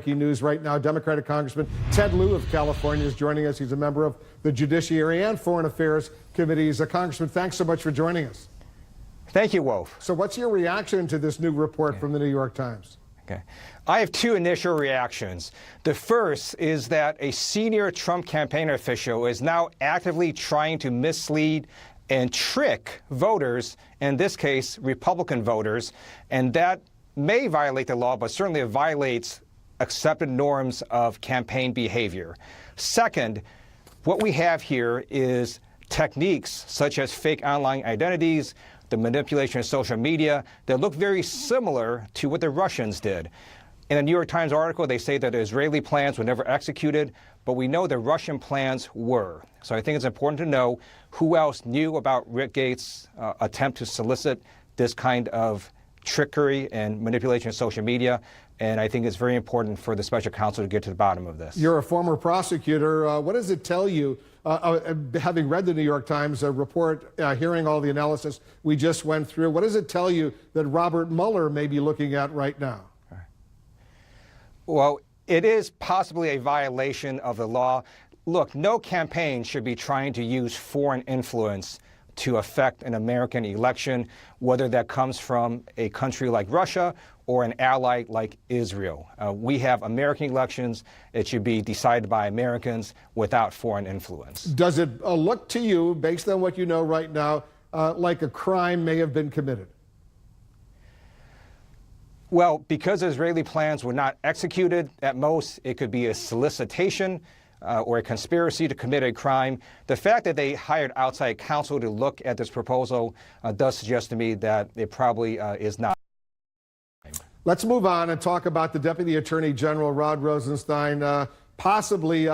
Breaking news right now. Democratic Congressman Ted Lieu of California is joining us. He's a member of the Judiciary and Foreign Affairs Committees. Congressman, thanks so much for joining us. Thank you, Wolf. So what's your reaction to this new report from the New York Times? Okay. I have two initial reactions. The first is that a senior Trump campaign official is now actively trying to mislead and trick voters, in this case, Republican voters, and that may violate the law, but certainly it violates accepted norms of campaign behavior. Second, what we have here is techniques such as fake online identities, the manipulation of social media that look very similar to what the Russians did. In a New York Times article, they say that the Israeli plans were never executed, but we know the Russian plans were. So I think it's important to know who else knew about Rick Gates' attempt to solicit this kind of trickery and manipulation of social media. And I think it's very important for the special counsel to get to the bottom of this. You're a former prosecutor. What does it tell you, having read the New York Times report, hearing all the analysis we just went through, what does it tell you that Robert Mueller may be looking at right now? Well, it is possibly a violation of the law. Look, no campaign should be trying to use foreign influence to affect an American election, whether that comes from a country like Russia or an ally like Israel. We have American elections. It should be decided by Americans without foreign influence. Does it look to you, based on what you know right now, like a crime may have been committed? Well, because Israeli plans were not executed, at most it could be a solicitation or a conspiracy to commit a crime. The fact that they hired outside counsel to look at this proposal does suggest to me that it probably is not. Let's move on and talk about the Deputy Attorney General, Rod Rosenstein. Possibly,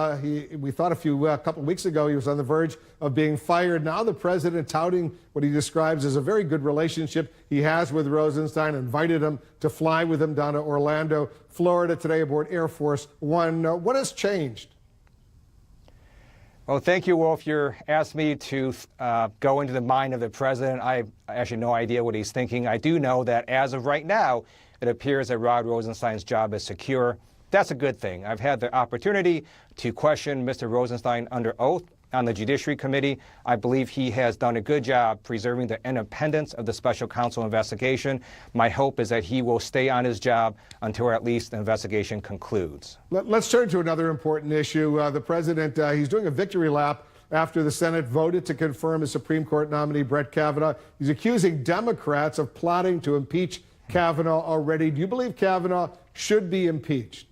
we thought a couple of weeks ago he was on the verge of being fired. Now the president touting what he describes as a very good relationship he has with Rosenstein, invited him to fly with him down to Orlando, Florida today aboard Air Force One. What has changed? Well, thank you, Wolf. You asked me to go into the mind of the president. I actually no idea what he's thinking. I do know that as of right now, it appears that Rod Rosenstein's job is secure. That's a good thing. I've had the opportunity to question Mr. Rosenstein under oath on the Judiciary Committee. I believe he has done a good job preserving the independence of the special counsel investigation. My hope is that he will stay on his job until at least the investigation concludes. Let's turn to another important issue. The president, he's doing a victory lap after the Senate voted to confirm his Supreme Court nominee, Brett Kavanaugh. He's accusing Democrats of plotting to impeach Kavanaugh already. Do you believe Kavanaugh should be impeached?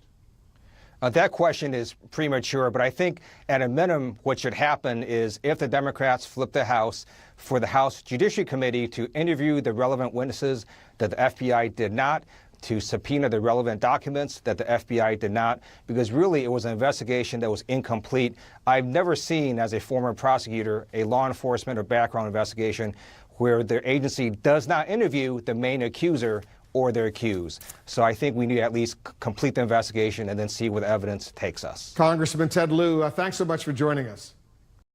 That question is premature, but I think at a minimum what should happen is if the Democrats flip the House, for the House Judiciary Committee to interview the relevant witnesses that the FBI did not, to subpoena the relevant documents that the FBI did not, because really it was an investigation that was incomplete. I've never seen, as a former prosecutor, a law enforcement or background investigation where the agency does not interview the main accuser or their accused. So I think we need to at least complete the investigation and then see where the evidence takes us. Congressman Ted Lieu, thanks so much for joining us.